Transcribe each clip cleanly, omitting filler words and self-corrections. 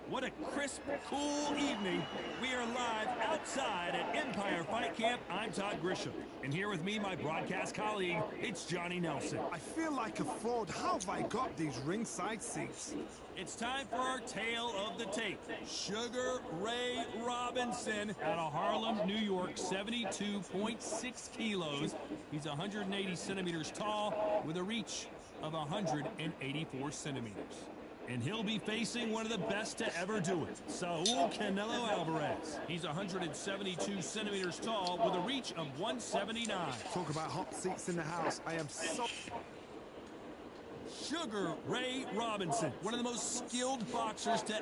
What a crisp, cool evening. We are live outside at Empire Fight Camp. I'm Todd Grisham. And here with me, my broadcast colleague, it's Johnny Nelson. I feel like a fraud. How have I got these ringside seats? It's time for our tale of the tape. Sugar Ray Robinson out of Harlem, New York, 72.6 kilos. He's 180 centimeters tall with a reach of 184 centimeters. And he'll be facing one of the best to ever do it, Saul Canelo Alvarez. He's 172 centimeters tall with a reach of 179. Talk about hot seats in the house. I am so... Sugar Ray Robinson, one of the most skilled boxers to...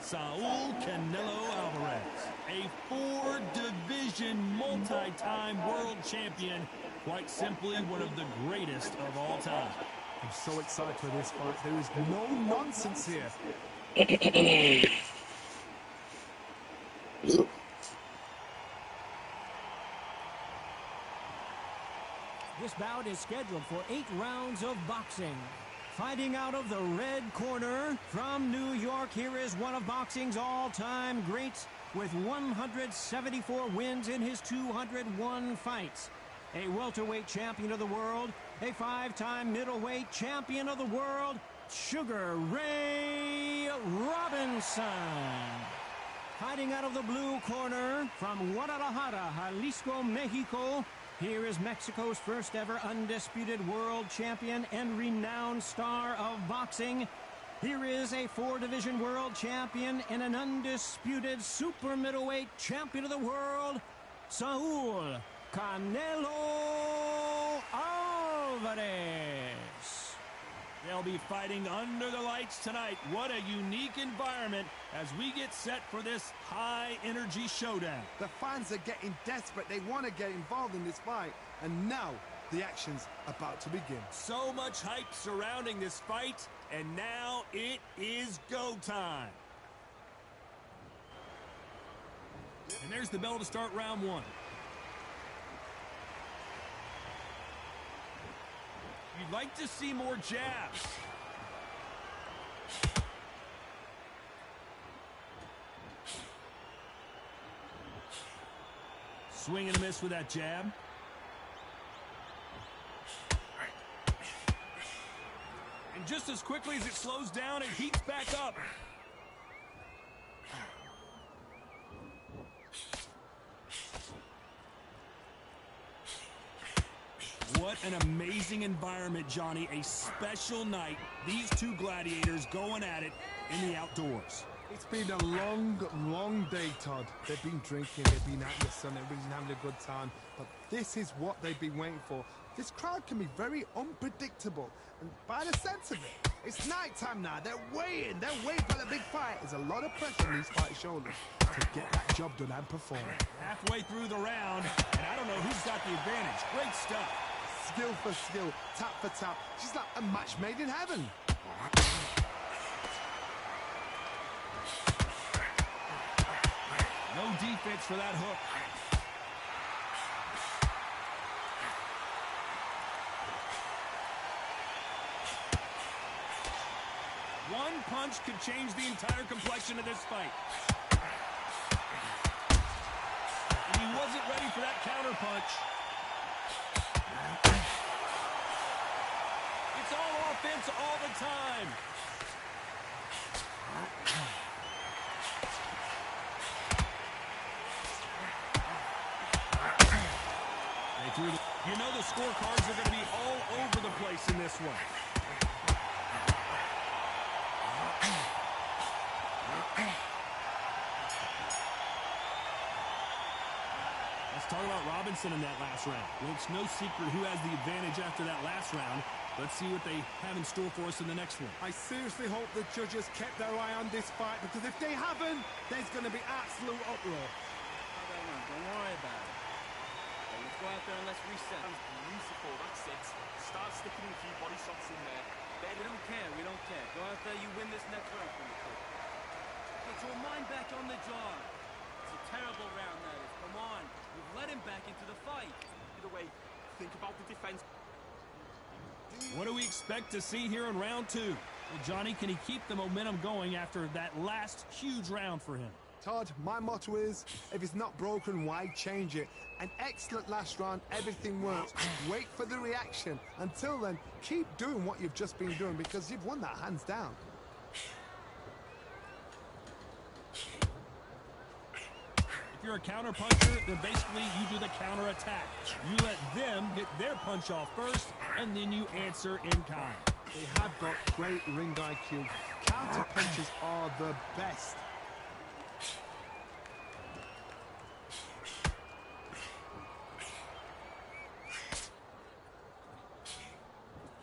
Saul Canelo Alvarez, a four-division, multi-time world champion. Quite simply, one of the greatest of all time. I'm so excited for this fight. There is no nonsense here. This bout is scheduled for 8 rounds of boxing. Fighting out of the red corner from New York, here is one of boxing's all-time greats with 174 wins in his 201 fights. A welterweight champion of the world, a 5-time middleweight champion of the world, Sugar Ray Robinson. Fighting out of the blue corner from Guadalajara, Jalisco, Mexico, here is Mexico's first ever undisputed world champion and renowned star of boxing. Here is a 4-division world champion and an undisputed super middleweight champion of the world, Saul Canelo Alvarez. They'll be fighting under the lights tonight. What a unique environment as we get set for this high-energy showdown. The fans are getting desperate. They want to get involved in this fight. And now, the action's about to begin. So much hype surrounding this fight, and now it is go time. And there's the bell to start round 1. You'd like to see more jabs. Swing and a miss with that jab. And just as quickly as it slows down, it heats back up. What an amazing environment, Johnny. A special night. These two gladiators going at it in the outdoors. It's been a long, long day, Todd. They've been drinking, they've been out in the sun, they've been having a good time. But this is what they've been waiting for. This crowd can be very unpredictable. And by the sense of it, it's nighttime now. They're waiting for the big fight. There's a lot of pressure on these fighters' shoulders to get that job done and perform. Halfway through the round, and I don't know who's got the advantage. Great stuff. Skill for skill, tap for tap. She's like a match made in heaven. No defense for that hook. One punch could change the entire complexion of this fight. And he wasn't ready for that counter punch. It's all offense all the time. You know the scorecards are going to be all over the place in this one. Let's talk about Robinson in that last round. Well, it's no secret who has the advantage after that last round. Let's see what they have in store for us in the next one. I seriously hope the judges kept their eye on this fight, because if they haven't, there's going to be absolute uproar. Don't worry about it. Let's go out there and let's reset. Beautiful, that's it. Start sticking a few body shots in there. We don't care, we don't care. Go out there, you win this next round for me, kid. Get your mind back on the job. It's a terrible round, that is. Come on. You've let him back into the fight. Either way, think about the defense. defense. What do we expect to see here in round two? Well, Johnny, can he keep the momentum going after that last huge round for him? Todd, my motto is, if it's not broken, why change it? An excellent last round, everything works. Wait for the reaction. Until then, keep doing what you've just been doing because you've won that hands down. If you're a counter puncher, then basically you do the counter attack. You let them get their punch off first, and then you answer in kind. They have got great ring IQ. Counter punches are the best.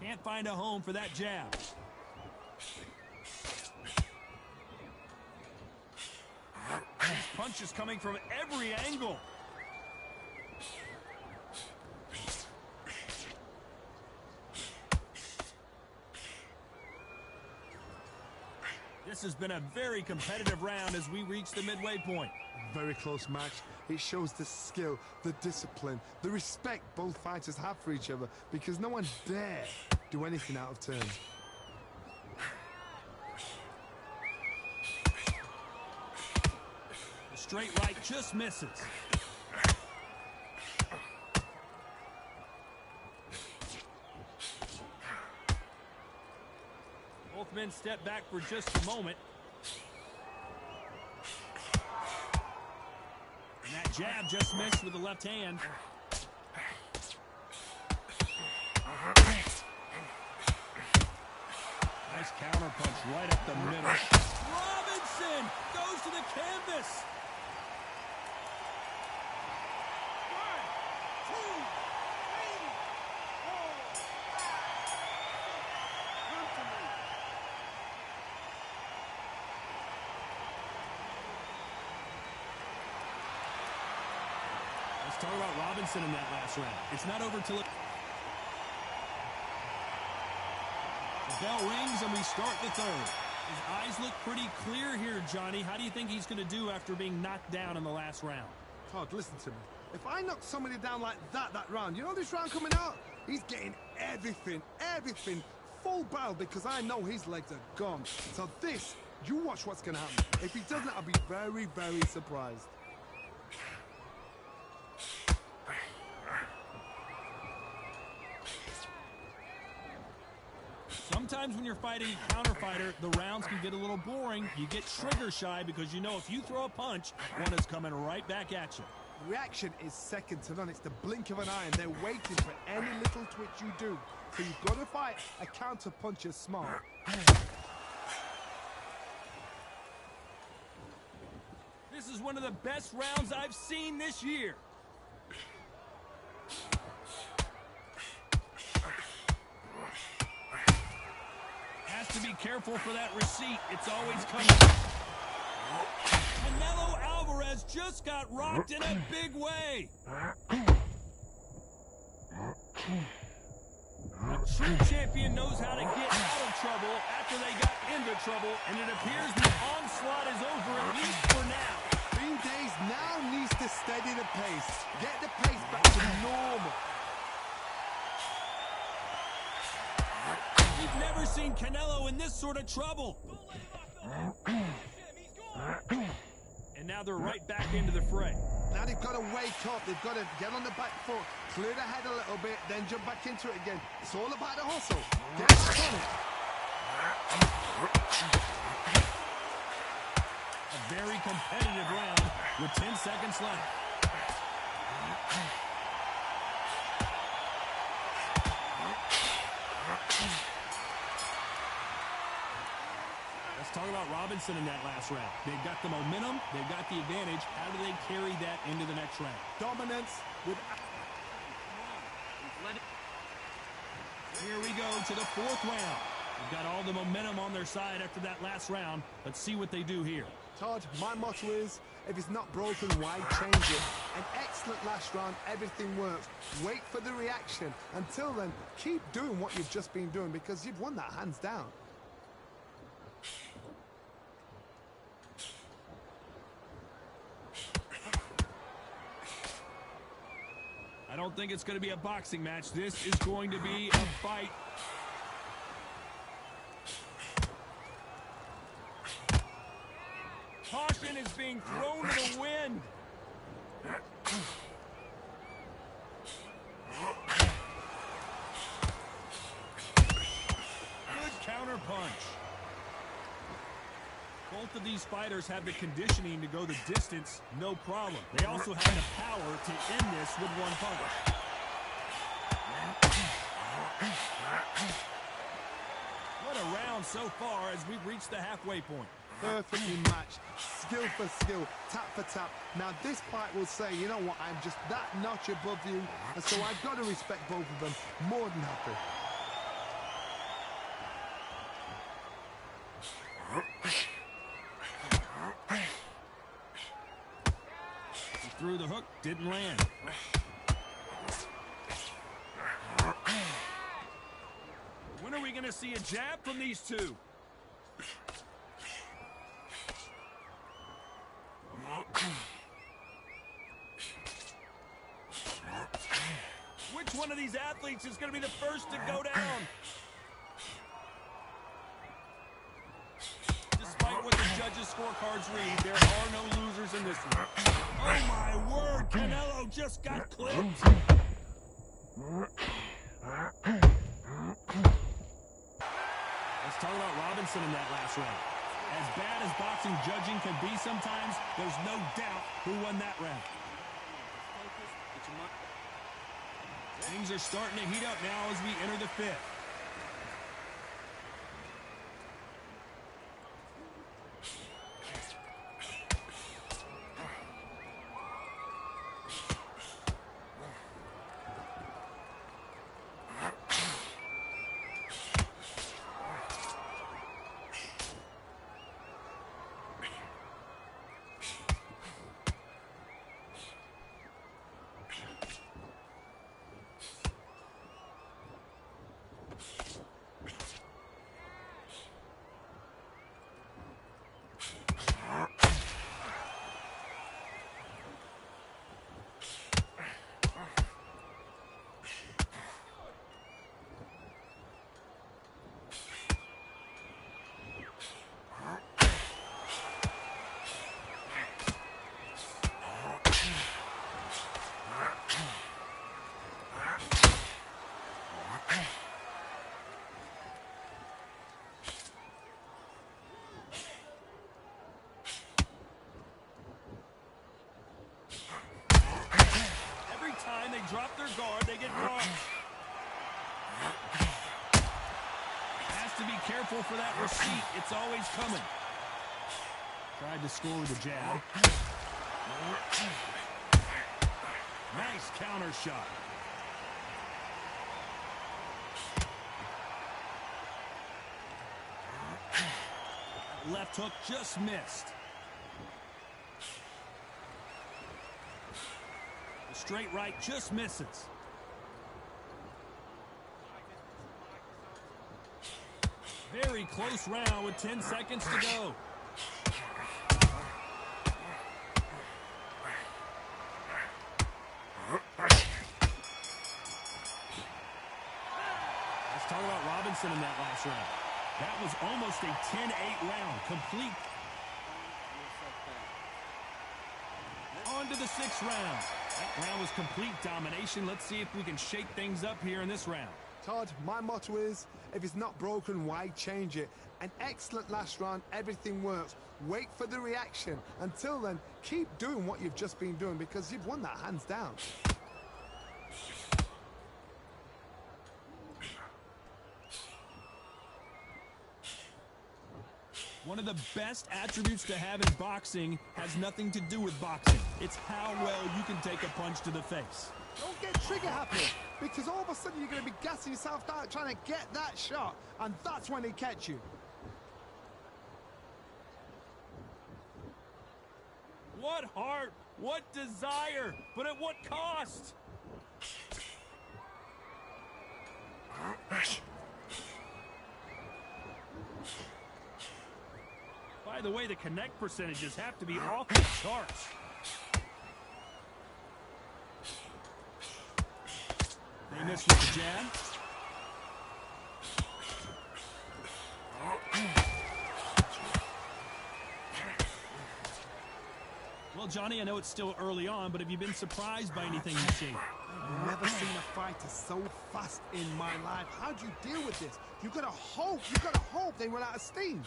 Can't find a home for that jab. Punches coming from every angle. This has been a very competitive round as we reach the midway point. Very close match. It shows the skill, the discipline, the respect both fighters have for each other because no one dare do anything out of turn. The straight right just misses. Both men step back for just a moment. And that jab just missed with the left hand. Nice counter punch right up the middle. Robinson goes to the canvas. 1, 2, 3, 4. Come to me. Let's talk about Robinson in that last round. It's not over till it... The bell rings and we start the third. His eyes look pretty clear here, Johnny. How do you think he's going to do after being knocked down in the last round? Todd, listen to me. If I knock somebody down like that round, you know this round coming out? He's getting everything, full barrel because I know his legs are gone. So this, you watch what's going to happen. If he doesn't, I'll be very, very surprised. Sometimes when you're fighting a counter fighter, the rounds can get a little boring. You get trigger shy because you know if you throw a punch, one is coming right back at you. The reaction is second to none. It's the blink of an eye, and they're waiting for any little twitch you do. So you've got to fight a counter puncher smart. This is one of the best rounds I've seen this year. Has to be careful for that receipt. It's always coming. Canelo Alvarez just got rocked in a big way. A true champion knows how to get out of trouble after they got into trouble, and it appears the onslaught is over, at least for now. Green Days now needs to steady the pace. Get the pace back to normal. We've never seen Canelo in this sort of trouble. And now they're right back into the fray. Now they've got to wake up. They've got to get on the back foot, clear the head a little bit, then jump back into it again. It's all about the hustle. Get back on it. A very competitive round with 10 seconds left. Let's talk about Robinson in that last round. They've got the momentum, they've got the advantage. How do they carry that into the next round? Dominance with... Here we go to the fourth round. They've got all the momentum on their side after that last round. Let's see what they do here. Todd, my motto is, if it's not broken, why change it? An excellent last round, everything works. Wait for the reaction. Until then, keep doing what you've just been doing because you've won that hands down. I don't don't think it's going to be a boxing match. This is going to be a fight. Caution is being thrown to the wind. Good counter punch. Both of these fighters have the conditioning to go the distance, no problem. They also have the power to end this with one punch. What a round so far as we've reached the halfway point. Perfectly matched, skill for skill, tap for tap. Now this fight will say, you know what, I'm just that notch above you, and so I've got to respect both of them more than happy. He threw the hook, didn't land. When are we going to see a jab from these two? Which one of these athletes is going to be the first to go down? Despite what the judges' scorecards read, there are no losers in this one. Oh my word, Canelo just got clipped. Let's talk about Robinson in that last round. As bad as boxing judging can be sometimes, there's no doubt who won that round. Things are starting to heat up now as we enter the fifth. Drop their guard, they get dropped. Has to be careful for that receipt. It's always coming. Tried to score with a jab. Nice counter shot. Left hook just missed. Straight right just misses. Very close round with 10 seconds to go. Let's talk about Robinson in that last round. That was almost a 10-8 round, complete. On to the sixth round. That round was complete domination. Let's see if we can shake things up here in this round. Todd, my motto is, if it's not broken, why change it? An excellent last round, everything works. Wait for the reaction. Until then, keep doing what you've just been doing because you've won that hands down. One of the best attributes to have in boxing has nothing to do with boxing. It's how well you can take a punch to the face. Don't get trigger happy, because all of a sudden you're going to be gassing yourself out trying to get that shot, and that's when they catch you. What heart, what desire, but at what cost? By the way, the connect percentages have to be off the charts. He missed with the jab. Well, Johnny, I know it's still early on, but have you been surprised by anything you've seen? I've never seen a fighter so fast in my life. How do you deal with this? You've got to hope they run out of steam.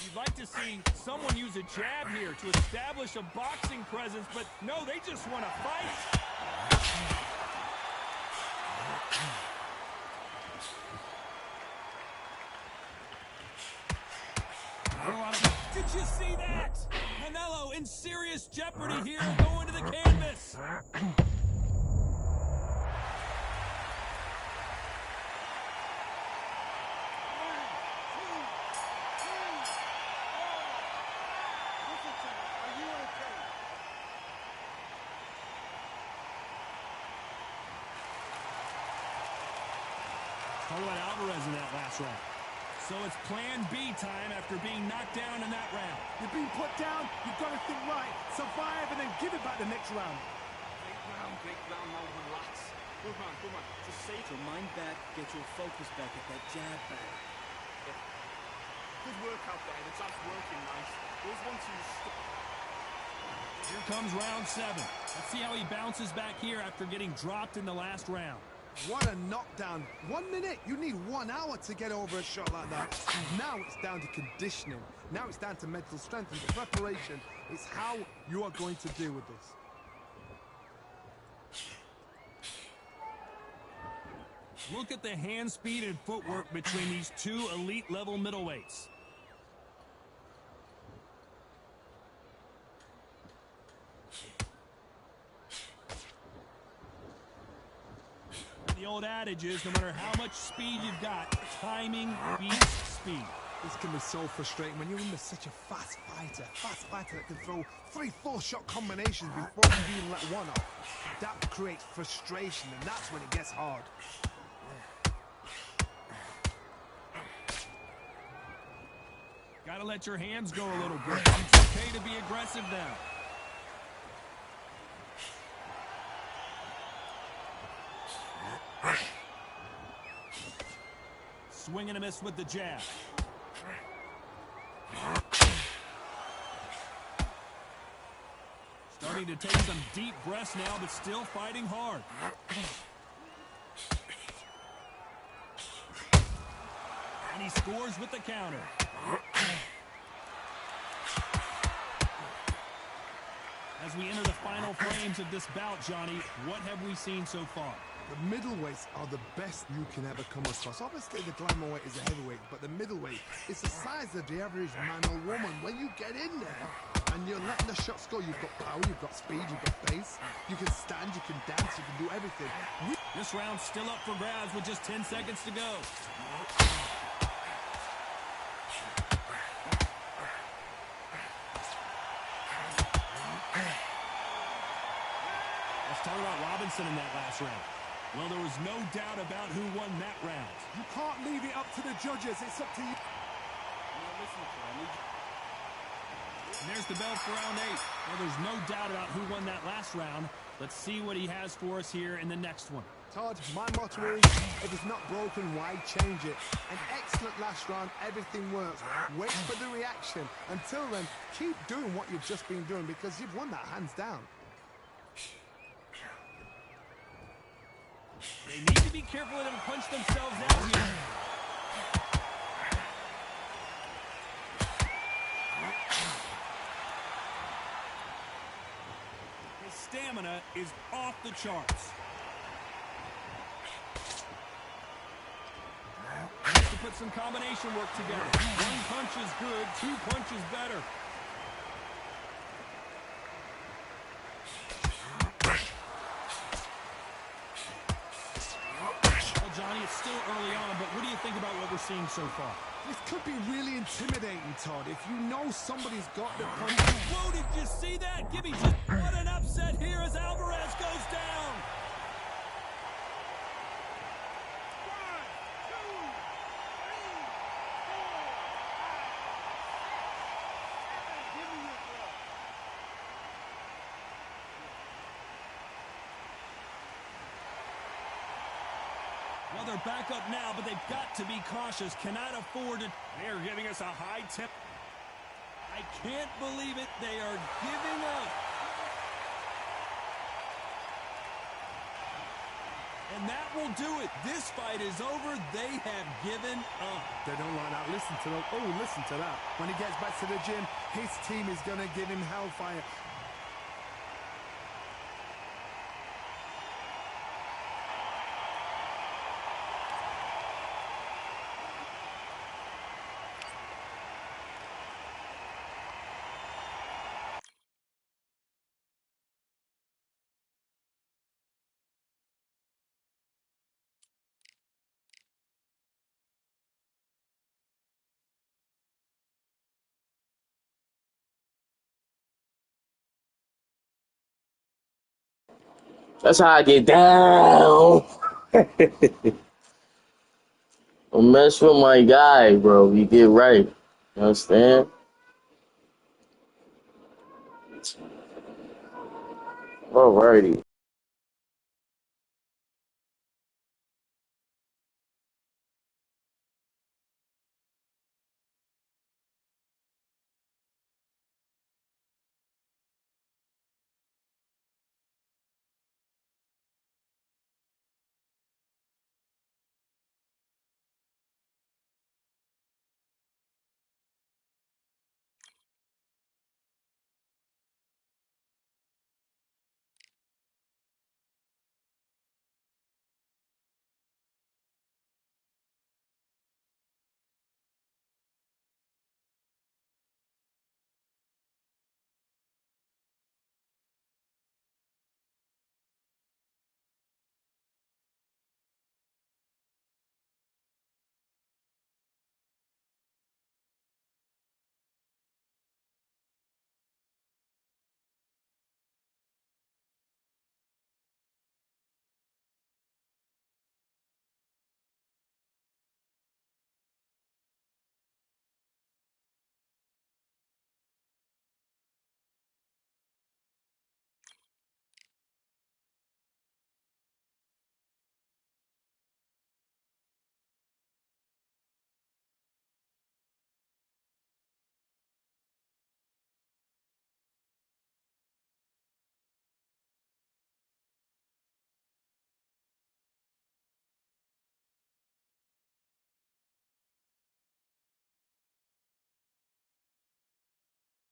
You'd like to see someone use a jab here to establish a boxing presence, but no, they just want to fight. Did you see that? Canelo in serious jeopardy here, going to the canvas. Talk about Alvarez in that last round. So it's plan B time after being knocked down in that round. You've been put down, you've got to think right, survive, and then give it back the next round. Great round, now relax. Good man. Just say Get your mind back, get your focus back at that jab back. good work out there. The jab's working nice. Those 1-2s. Here comes round 7. Let's see how he bounces back here after getting dropped in the last round. What a knockdown. 1 minute, you need 1 hour to get over a shot like that. Now it's down to conditioning. Now it's down to mental strength and preparation. It's how you are going to deal with this. Look at the hand speed and footwork between these two elite-level middleweights. The old adage is, no matter how much speed you've got, timing beats speed. This can be so frustrating when you're in such a fast fighter that can throw 3-4 shot combinations before you even let one off. That creates frustration, and that's when it gets hard. Gotta let your hands go a little bit. It's okay to be aggressive now. Swing and a miss with the jab. Starting to take some deep breaths now, but still fighting hard. And he scores with the counter. As we enter the final frames of this bout, Johnny, what have we seen so far? The middleweights are the best you can ever come across. Obviously, the glamour weight is a heavyweight, but the middleweight is the size of the average man or woman. When you get in there and you're letting the shots go, you've got power, you've got speed, you've got pace. You can stand, you can dance, you can do everything. This round's still up for grabs with just 10 seconds to go. Let's talk about Robinson in that last round. Well, there was no doubt about who won that round. You can't leave it up to the judges. It's up to you. And there's the bell for round 8. Well, there's no doubt about who won that last round. Let's see what he has for us here in the next one. Todd, my motto is, if it's not broken, why change it? An excellent last round, everything works. Wait for the reaction. Until then, keep doing what you've just been doing because you've won that hands down. They need to be careful they don't punch themselves out here. His stamina is off the charts. He has to put some combination work together. 1 punch is good, 2 punches better. Johnny, it's still early on, but what do you think about what we're seeing so far? This could be really intimidating, Todd. If you know somebody's got the punch. Whoa, did you see that? Give me just what an upset here as Alvarez goes down. they're back up now, but they've got to be cautious. Cannot afford to. They're giving us a high tip. I can't believe it. They are giving up. And that will do it. This fight is over. They have given up. They don't like that. Listen to them. Oh, listen to that. When he gets back to the gym, his team is going to give him hellfire. That's how I get down. Don't mess with my guy, bro. You get right. You understand? Alrighty.